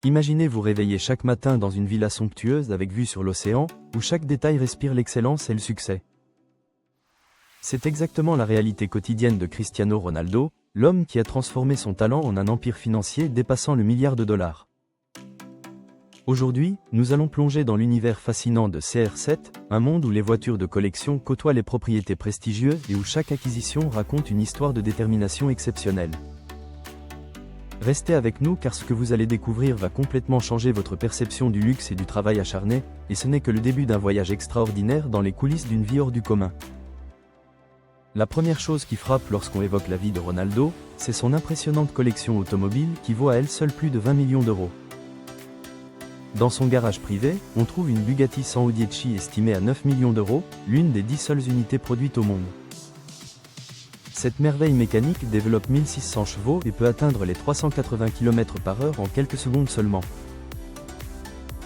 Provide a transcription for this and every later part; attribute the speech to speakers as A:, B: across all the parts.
A: Imaginez vous réveiller chaque matin dans une villa somptueuse avec vue sur l'océan, où chaque détail respire l'excellence et le succès. C'est exactement la réalité quotidienne de Cristiano Ronaldo, l'homme qui a transformé son talent en un empire financier dépassant le milliard de dollars. Aujourd'hui, nous allons plonger dans l'univers fascinant de CR7, un monde où les voitures de collection côtoient les propriétés prestigieuses et où chaque acquisition raconte une histoire de détermination exceptionnelle. Restez avec nous car ce que vous allez découvrir va complètement changer votre perception du luxe et du travail acharné, et ce n'est que le début d'un voyage extraordinaire dans les coulisses d'une vie hors du commun. La première chose qui frappe lorsqu'on évoque la vie de Ronaldo, c'est son impressionnante collection automobile qui vaut à elle seule plus de 20 millions d'euros. Dans son garage privé, on trouve une Bugatti Sandieci estimée à 9 millions d'euros, l'une des 10 seules unités produites au monde. Cette merveille mécanique développe 1600 chevaux et peut atteindre les 380 km/h en quelques secondes seulement.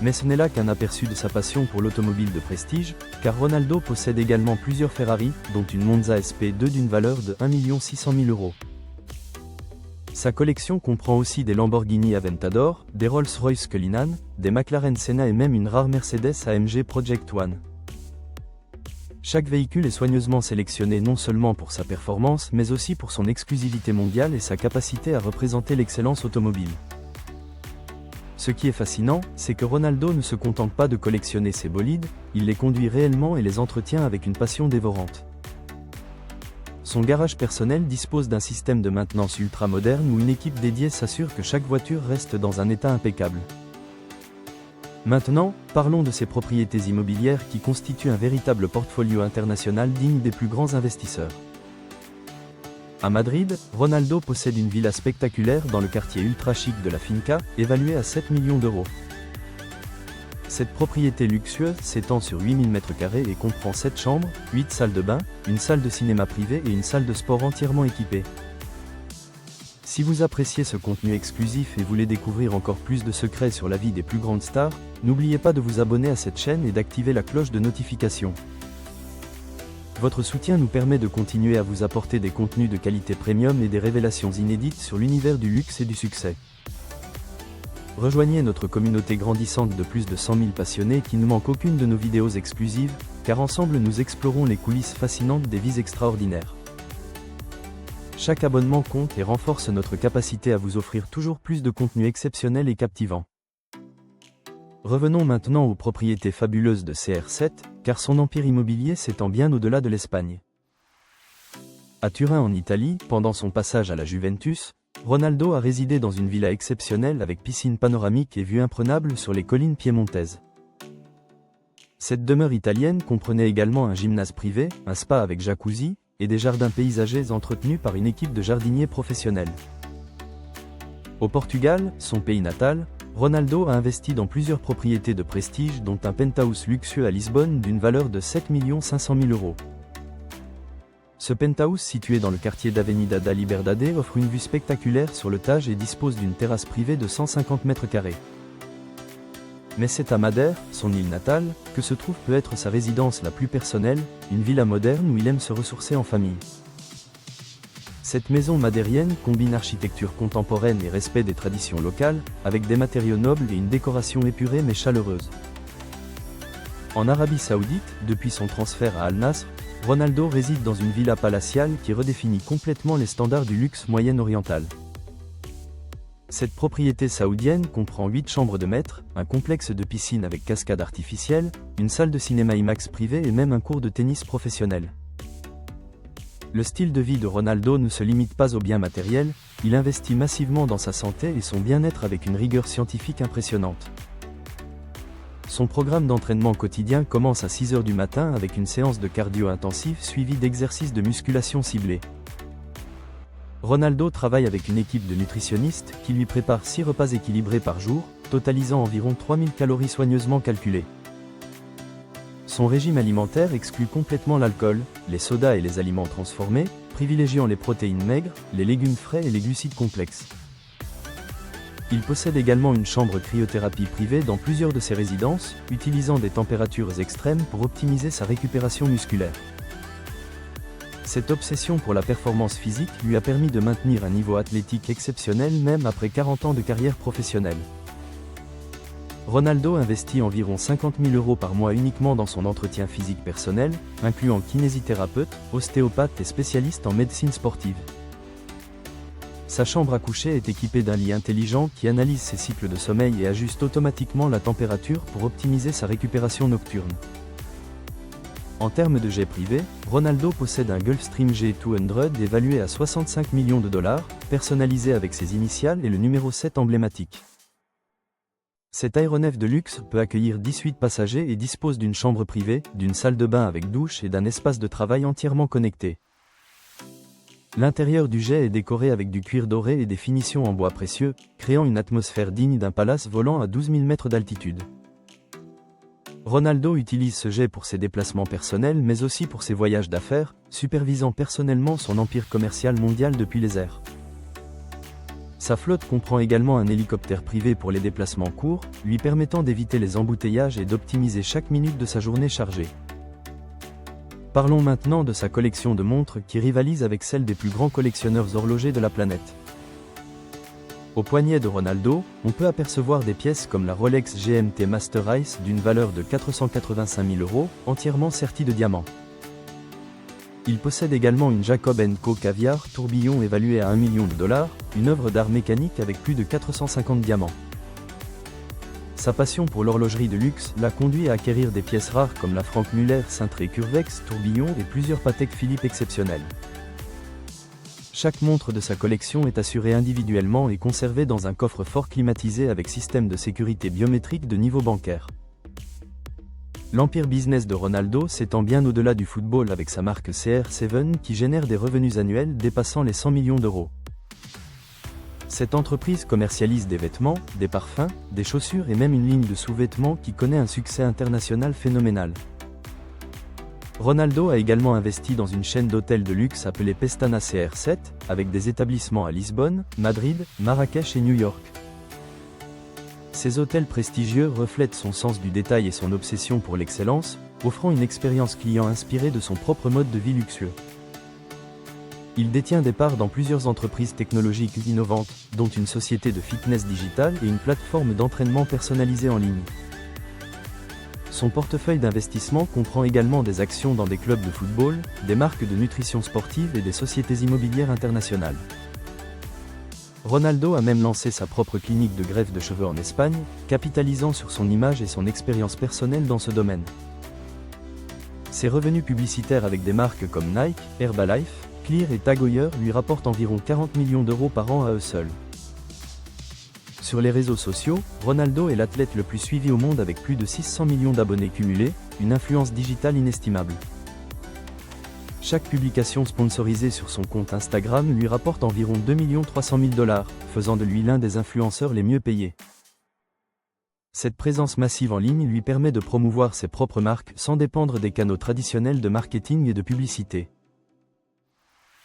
A: Mais ce n'est là qu'un aperçu de sa passion pour l'automobile de prestige, car Ronaldo possède également plusieurs Ferrari, dont une Monza SP2 d'une valeur de 1 600 000 euros. Sa collection comprend aussi des Lamborghini Aventador, des Rolls-Royce Cullinan, des McLaren Senna et même une rare Mercedes AMG Project One. Chaque véhicule est soigneusement sélectionné non seulement pour sa performance mais aussi pour son exclusivité mondiale et sa capacité à représenter l'excellence automobile. Ce qui est fascinant, c'est que Ronaldo ne se contente pas de collectionner ses bolides, il les conduit réellement et les entretient avec une passion dévorante. Son garage personnel dispose d'un système de maintenance ultra moderne où une équipe dédiée s'assure que chaque voiture reste dans un état impeccable. Maintenant, parlons de ses propriétés immobilières qui constituent un véritable portfolio international digne des plus grands investisseurs. À Madrid, Ronaldo possède une villa spectaculaire dans le quartier ultra chic de la Finca, évaluée à 7 millions d'euros. Cette propriété luxueuse s'étend sur 8000 m² et comprend 7 chambres, 8 salles de bain, une salle de cinéma privée et une salle de sport entièrement équipée. Si vous appréciez ce contenu exclusif et voulez découvrir encore plus de secrets sur la vie des plus grandes stars, n'oubliez pas de vous abonner à cette chaîne et d'activer la cloche de notification. Votre soutien nous permet de continuer à vous apporter des contenus de qualité premium et des révélations inédites sur l'univers du luxe et du succès. Rejoignez notre communauté grandissante de plus de 100 000 passionnés qui ne manquent aucune de nos vidéos exclusives, car ensemble nous explorons les coulisses fascinantes des vies extraordinaires. Chaque abonnement compte et renforce notre capacité à vous offrir toujours plus de contenu exceptionnel et captivant. Revenons maintenant aux propriétés fabuleuses de CR7, car son empire immobilier s'étend bien au-delà de l'Espagne. À Turin en Italie, pendant son passage à la Juventus, Ronaldo a résidé dans une villa exceptionnelle avec piscine panoramique et vue imprenable sur les collines piémontaises. Cette demeure italienne comprenait également un gymnase privé, un spa avec jacuzzi, et des jardins paysagers entretenus par une équipe de jardiniers professionnels. Au Portugal, son pays natal, Ronaldo a investi dans plusieurs propriétés de prestige dont un penthouse luxueux à Lisbonne d'une valeur de 7 500 000 euros. Ce penthouse situé dans le quartier d'Avenida da Liberdade offre une vue spectaculaire sur le Tage et dispose d'une terrasse privée de 150 m². Mais c'est à Madère, son île natale, que se trouve peut-être sa résidence la plus personnelle, une villa moderne où il aime se ressourcer en famille. Cette maison madérienne combine architecture contemporaine et respect des traditions locales, avec des matériaux nobles et une décoration épurée mais chaleureuse. En Arabie Saoudite, depuis son transfert à Al Nasr, Ronaldo réside dans une villa palatiale qui redéfinit complètement les standards du luxe moyen-oriental. Cette propriété saoudienne comprend 8 chambres de maître, un complexe de piscine avec cascade artificielle, une salle de cinéma IMAX privée et même un cours de tennis professionnel. Le style de vie de Ronaldo ne se limite pas aux biens matériels, il investit massivement dans sa santé et son bien-être avec une rigueur scientifique impressionnante. Son programme d'entraînement quotidien commence à 6 h du matin avec une séance de cardio intensif suivie d'exercices de musculation ciblés. Ronaldo travaille avec une équipe de nutritionnistes qui lui prépare 6 repas équilibrés par jour, totalisant environ 3000 calories soigneusement calculées. Son régime alimentaire exclut complètement l'alcool, les sodas et les aliments transformés, privilégiant les protéines maigres, les légumes frais et les glucides complexes. Il possède également une chambre cryothérapie privée dans plusieurs de ses résidences, utilisant des températures extrêmes pour optimiser sa récupération musculaire. Cette obsession pour la performance physique lui a permis de maintenir un niveau athlétique exceptionnel même après 40 ans de carrière professionnelle. Ronaldo investit environ 50 000 € par mois uniquement dans son entretien physique personnel, incluant kinésithérapeute, ostéopathe et spécialiste en médecine sportive. Sa chambre à coucher est équipée d'un lit intelligent qui analyse ses cycles de sommeil et ajuste automatiquement la température pour optimiser sa récupération nocturne. En termes de jet privé, Ronaldo possède un Gulfstream G200 évalué à 65 millions de $, personnalisé avec ses initiales et le numéro 7 emblématique. Cet aéronef de luxe peut accueillir 18 passagers et dispose d'une chambre privée, d'une salle de bain avec douche et d'un espace de travail entièrement connecté. L'intérieur du jet est décoré avec du cuir doré et des finitions en bois précieux, créant une atmosphère digne d'un palace volant à 12 000 mètres d'altitude. Ronaldo utilise ce jet pour ses déplacements personnels mais aussi pour ses voyages d'affaires, supervisant personnellement son empire commercial mondial depuis les airs. Sa flotte comprend également un hélicoptère privé pour les déplacements courts, lui permettant d'éviter les embouteillages et d'optimiser chaque minute de sa journée chargée. Parlons maintenant de sa collection de montres qui rivalise avec celle des plus grands collectionneurs horlogers de la planète. Au poignet de Ronaldo, on peut apercevoir des pièces comme la Rolex GMT Master Ice d'une valeur de 485 000 €, entièrement sertie de diamants. Il possède également une Jacob & Co Caviar tourbillon évaluée à $1 million, une œuvre d'art mécanique avec plus de 450 diamants. Sa passion pour l'horlogerie de luxe l'a conduit à acquérir des pièces rares comme la Franck Muller cintrée Curvex tourbillon et plusieurs Patek Philippe exceptionnels. Chaque montre de sa collection est assurée individuellement et conservée dans un coffre-fort climatisé avec système de sécurité biométrique de niveau bancaire. L'empire business de Ronaldo s'étend bien au-delà du football avec sa marque CR7 qui génère des revenus annuels dépassant les 100 millions €. Cette entreprise commercialise des vêtements, des parfums, des chaussures et même une ligne de sous-vêtements qui connaît un succès international phénoménal. Ronaldo a également investi dans une chaîne d'hôtels de luxe appelée Pestana CR7, avec des établissements à Lisbonne, Madrid, Marrakech et New York. Ces hôtels prestigieux reflètent son sens du détail et son obsession pour l'excellence, offrant une expérience client inspirée de son propre mode de vie luxueux. Il détient des parts dans plusieurs entreprises technologiques innovantes, dont une société de fitness digital et une plateforme d'entraînement personnalisée en ligne. Son portefeuille d'investissement comprend également des actions dans des clubs de football, des marques de nutrition sportive et des sociétés immobilières internationales. Ronaldo a même lancé sa propre clinique de greffe de cheveux en Espagne, capitalisant sur son image et son expérience personnelle dans ce domaine. Ses revenus publicitaires avec des marques comme Nike, Herbalife, Clear et Tag Heuer lui rapportent environ 40 millions € par an à eux seuls. Sur les réseaux sociaux, Ronaldo est l'athlète le plus suivi au monde avec plus de 600 millions d'abonnés cumulés, une influence digitale inestimable. Chaque publication sponsorisée sur son compte Instagram lui rapporte environ 2 300 000 $, faisant de lui l'un des influenceurs les mieux payés. Cette présence massive en ligne lui permet de promouvoir ses propres marques sans dépendre des canaux traditionnels de marketing et de publicité.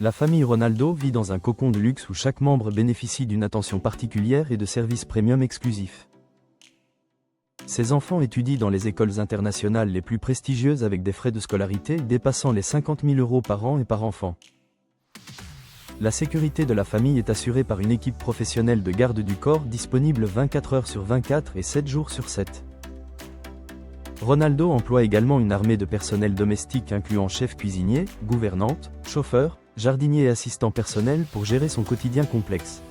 A: La famille Ronaldo vit dans un cocon de luxe où chaque membre bénéficie d'une attention particulière et de services premium exclusifs. Ses enfants étudient dans les écoles internationales les plus prestigieuses avec des frais de scolarité dépassant les 50 000 € par an et par enfant. La sécurité de la famille est assurée par une équipe professionnelle de garde du corps disponible 24 heures sur 24 et 7 jours sur 7. Ronaldo emploie également une armée de personnel domestique incluant chef cuisinier, gouvernante, chauffeur, jardinier et assistant personnel pour gérer son quotidien complexe.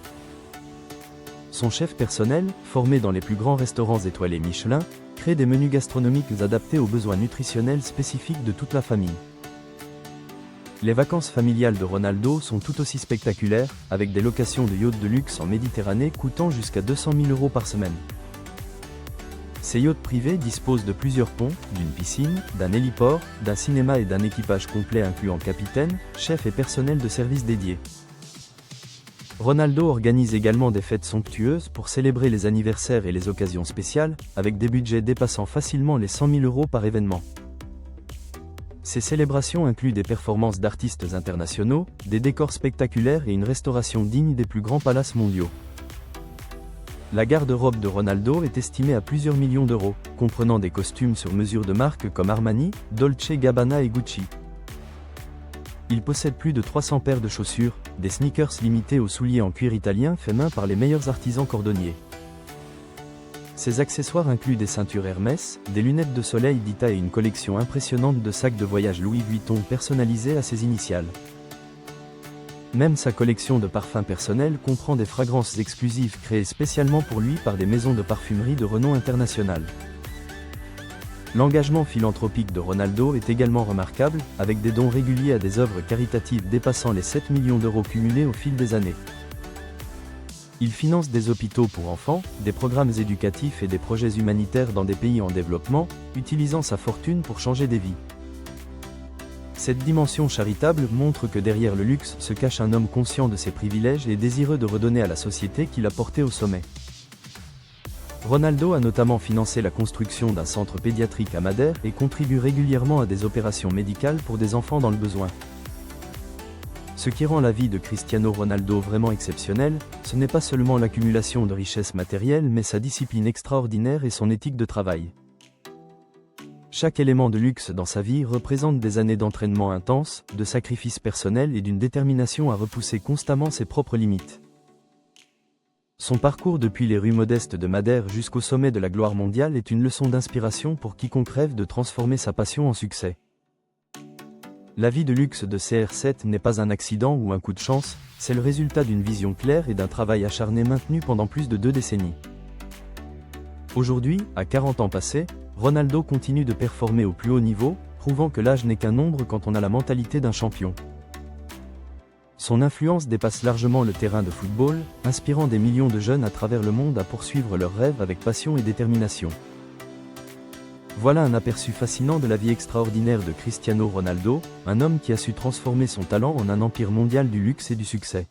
A: Son chef personnel, formé dans les plus grands restaurants étoilés Michelin, crée des menus gastronomiques adaptés aux besoins nutritionnels spécifiques de toute la famille. Les vacances familiales de Ronaldo sont tout aussi spectaculaires, avec des locations de yachts de luxe en Méditerranée coûtant jusqu'à 200 000 € par semaine. Ces yachts privés disposent de plusieurs ponts, d'une piscine, d'un héliport, d'un cinéma et d'un équipage complet incluant capitaine, chef et personnel de service dédié. Ronaldo organise également des fêtes somptueuses pour célébrer les anniversaires et les occasions spéciales, avec des budgets dépassant facilement les 100 000 € par événement. Ces célébrations incluent des performances d'artistes internationaux, des décors spectaculaires et une restauration digne des plus grands palaces mondiaux. La garde-robe de Ronaldo est estimée à plusieurs millions d'euros, comprenant des costumes sur mesure de marques comme Armani, Dolce Gabbana et Gucci. Il possède plus de 300 paires de chaussures, des sneakers limités aux souliers en cuir italien faits main par les meilleurs artisans cordonniers. Ses accessoires incluent des ceintures Hermès, des lunettes de soleil Dita et une collection impressionnante de sacs de voyage Louis Vuitton personnalisés à ses initiales. Même sa collection de parfums personnels comprend des fragrances exclusives créées spécialement pour lui par des maisons de parfumerie de renom international. L'engagement philanthropique de Ronaldo est également remarquable, avec des dons réguliers à des œuvres caritatives dépassant les 7 millions d'euros cumulés au fil des années. Il finance des hôpitaux pour enfants, des programmes éducatifs et des projets humanitaires dans des pays en développement, utilisant sa fortune pour changer des vies. Cette dimension charitable montre que derrière le luxe se cache un homme conscient de ses privilèges et désireux de redonner à la société qui l'a porté au sommet. Ronaldo a notamment financé la construction d'un centre pédiatrique à Madère et contribue régulièrement à des opérations médicales pour des enfants dans le besoin. Ce qui rend la vie de Cristiano Ronaldo vraiment exceptionnelle, ce n'est pas seulement l'accumulation de richesses matérielles mais sa discipline extraordinaire et son éthique de travail. Chaque élément de luxe dans sa vie représente des années d'entraînement intense, de sacrifices personnels et d'une détermination à repousser constamment ses propres limites. Son parcours depuis les rues modestes de Madère jusqu'au sommet de la gloire mondiale est une leçon d'inspiration pour quiconque rêve de transformer sa passion en succès. La vie de luxe de CR7 n'est pas un accident ou un coup de chance, c'est le résultat d'une vision claire et d'un travail acharné maintenu pendant plus de 2 décennies. Aujourd'hui, à 40 ans passés, Ronaldo continue de performer au plus haut niveau, prouvant que l'âge n'est qu'un nombre quand on a la mentalité d'un champion. Son influence dépasse largement le terrain de football, inspirant des millions de jeunes à travers le monde à poursuivre leurs rêves avec passion et détermination. Voilà un aperçu fascinant de la vie extraordinaire de Cristiano Ronaldo, un homme qui a su transformer son talent en un empire mondial du luxe et du succès.